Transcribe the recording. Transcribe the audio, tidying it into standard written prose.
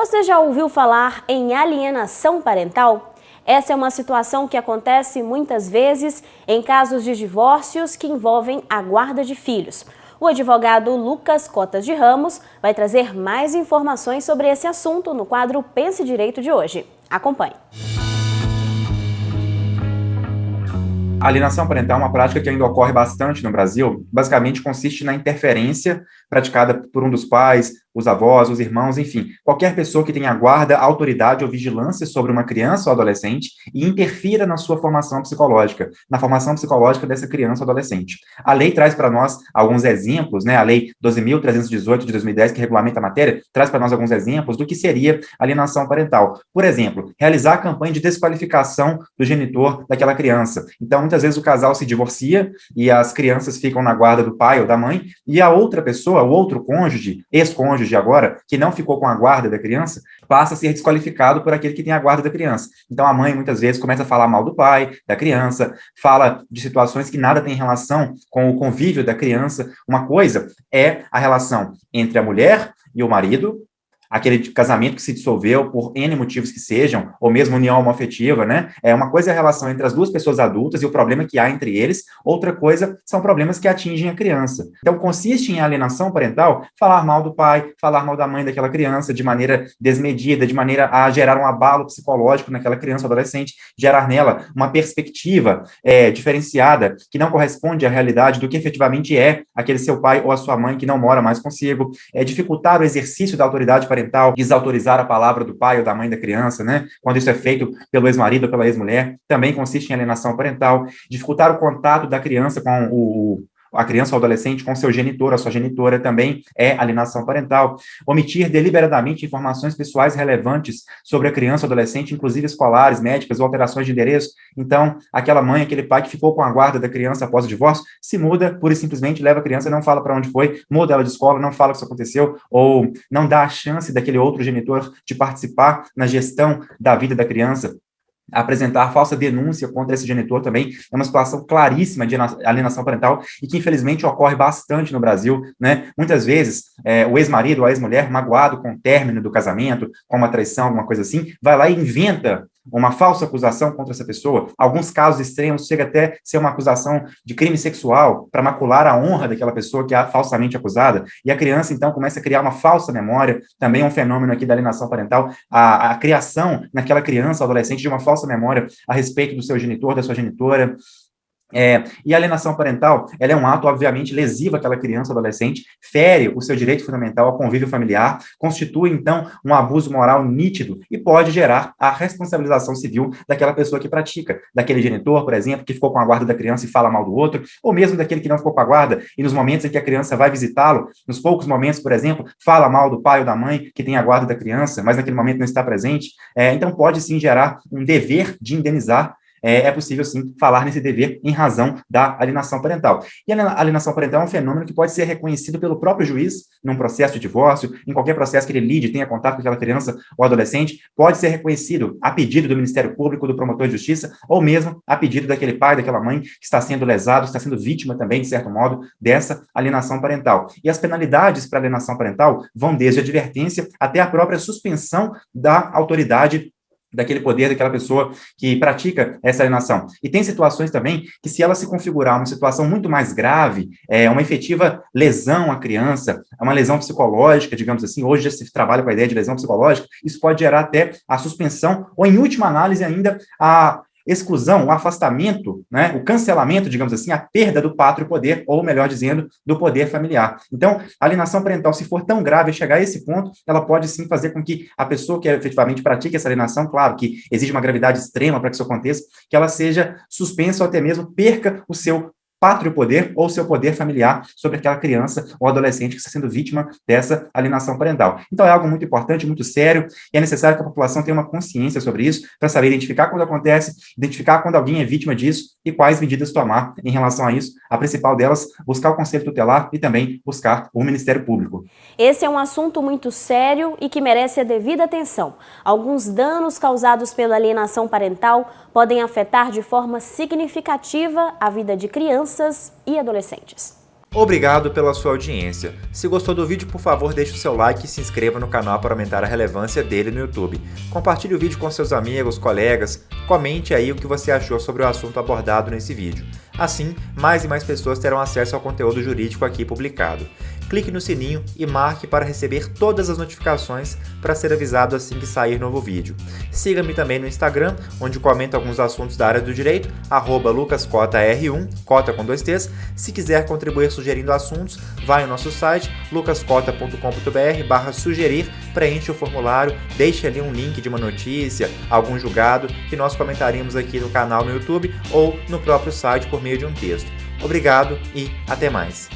Você já ouviu falar em alienação parental? Essa é uma situação que acontece muitas vezes em casos de divórcios que envolvem a guarda de filhos. O advogado Lucas Cotas de Ramos vai trazer mais informações sobre esse assunto no quadro Pense Direito de hoje. Acompanhe. A alienação parental é uma prática que ainda ocorre bastante no Brasil. Basicamente, consiste na interferência praticada por um dos pais, os avós, os irmãos, enfim, qualquer pessoa que tenha guarda, autoridade ou vigilância sobre uma criança ou adolescente e interfira na sua formação psicológica, na formação psicológica dessa criança ou adolescente. A lei traz para nós alguns exemplos, né? A Lei 12.318 de 2010, que regulamenta a matéria, traz para nós alguns exemplos do que seria alienação parental. Por exemplo, realizar a campanha de desqualificação do genitor daquela criança. Então, muitas vezes o casal se divorcia e as crianças ficam na guarda do pai ou da mãe e a outra pessoa, o outro cônjuge, ex-cônjuge agora, que não ficou com a guarda da criança, passa a ser desqualificado por aquele que tem a guarda da criança. Então a mãe muitas vezes começa a falar mal do pai, da criança, fala de situações que nada tem relação com o convívio da criança. Uma coisa é a relação entre a mulher e o marido, aquele casamento que se dissolveu por N motivos que sejam, ou mesmo união homoafetiva, né? Uma coisa é a relação entre as duas pessoas adultas e o problema que há entre eles, outra coisa são problemas que atingem a criança. Então, consiste em alienação parental falar mal do pai, falar mal da mãe daquela criança de maneira desmedida, de maneira a gerar um abalo psicológico naquela criança ou adolescente, gerar nela uma perspectiva diferenciada, que não corresponde à realidade do que efetivamente é aquele seu pai ou a sua mãe que não mora mais consigo, dificultar o exercício da autoridade parental, desautorizar a palavra do pai ou da mãe da criança, né? Quando isso é feito pelo ex-marido ou pela ex-mulher, também consiste em alienação parental, dificultar o contato da criança com a criança ou adolescente com seu genitor, a sua genitora, também é alienação parental. Omitir deliberadamente informações pessoais relevantes sobre a criança ou adolescente, inclusive escolares, médicas ou alterações de endereço. Então, aquela mãe, aquele pai que ficou com a guarda da criança após o divórcio, se muda, pura e simplesmente leva a criança, não fala para onde foi, muda ela de escola, não fala que isso aconteceu, ou não dá a chance daquele outro genitor de participar na gestão da vida da criança. Apresentar falsa denúncia contra esse genitor também é uma situação claríssima de alienação parental e que, infelizmente, ocorre bastante no Brasil, né? Muitas vezes, o ex-marido ou a ex-mulher, magoado com o término do casamento, com uma traição, alguma coisa assim, vai lá e inventa uma falsa acusação contra essa pessoa. Alguns casos extremos chega até a ser uma acusação de crime sexual para macular a honra daquela pessoa que é falsamente acusada. E a criança, então, começa a criar uma falsa memória, também é um fenômeno aqui da alienação parental, a criação naquela criança ou adolescente de uma falsa memória a respeito do seu genitor, da sua genitora. E a alienação parental, ela é um ato, obviamente, lesivo àquela criança ou adolescente, fere o seu direito fundamental ao convívio familiar, constitui, então, um abuso moral nítido e pode gerar a responsabilização civil daquela pessoa que pratica, daquele genitor, por exemplo, que ficou com a guarda da criança e fala mal do outro, ou mesmo daquele que não ficou com a guarda e nos momentos em que a criança vai visitá-lo, nos poucos momentos, por exemplo, fala mal do pai ou da mãe que tem a guarda da criança, mas naquele momento não está presente. Então pode sim gerar um dever de indenizar. É possível, sim, falar nesse dever em razão da alienação parental. E a alienação parental é um fenômeno que pode ser reconhecido pelo próprio juiz num processo de divórcio, em qualquer processo que ele lide, tenha contato com aquela criança ou adolescente, pode ser reconhecido a pedido do Ministério Público, do promotor de justiça, ou mesmo a pedido daquele pai, daquela mãe que está sendo lesado, está sendo vítima também, de certo modo, dessa alienação parental. E as penalidades para alienação parental vão desde a advertência até a própria suspensão da autoridade daquele poder, daquela pessoa que pratica essa alienação. E tem situações também que, se ela se configurar uma situação muito mais grave, uma efetiva lesão à criança, uma lesão psicológica, digamos assim, hoje já se trabalha com a ideia de lesão psicológica, isso pode gerar até a suspensão, ou em última análise ainda, a exclusão, o afastamento, né, o cancelamento, digamos assim, a perda do pátrio poder, ou melhor dizendo, do poder familiar. Então, a alienação parental, se for tão grave e chegar a esse ponto, ela pode sim fazer com que a pessoa que efetivamente pratique essa alienação, claro que exige uma gravidade extrema para que isso aconteça, que ela seja suspensa ou até mesmo perca o seu pátrio poder ou seu poder familiar sobre aquela criança ou adolescente que está sendo vítima dessa alienação parental. Então é algo muito importante, muito sério, e é necessário que a população tenha uma consciência sobre isso, para saber identificar quando acontece, identificar quando alguém é vítima disso e quais medidas tomar em relação a isso. A principal delas, buscar o Conselho Tutelar e também buscar o Ministério Público. Esse é um assunto muito sério e que merece a devida atenção. Alguns danos causados pela alienação parental podem afetar de forma significativa a vida de crianças e adolescentes. Obrigado pela sua audiência. Se gostou do vídeo, por favor, deixe o seu like e se inscreva no canal para aumentar a relevância dele no YouTube. Compartilhe o vídeo com seus amigos, colegas, comente aí o que você achou sobre o assunto abordado nesse vídeo. Assim, mais e mais pessoas terão acesso ao conteúdo jurídico aqui publicado. Clique no sininho e marque para receber todas as notificações para ser avisado assim que sair novo vídeo. Siga-me também no Instagram, onde comento alguns assuntos da área do direito, @lucascota_r1, cota com 2 T's. Se quiser contribuir sugerindo assuntos, vai no nosso site lucascota.com.br/sugerir, preencha o formulário, deixe ali um link de uma notícia, algum julgado, que nós comentaremos aqui no canal no YouTube ou no próprio site por meio de um texto. Obrigado e até mais!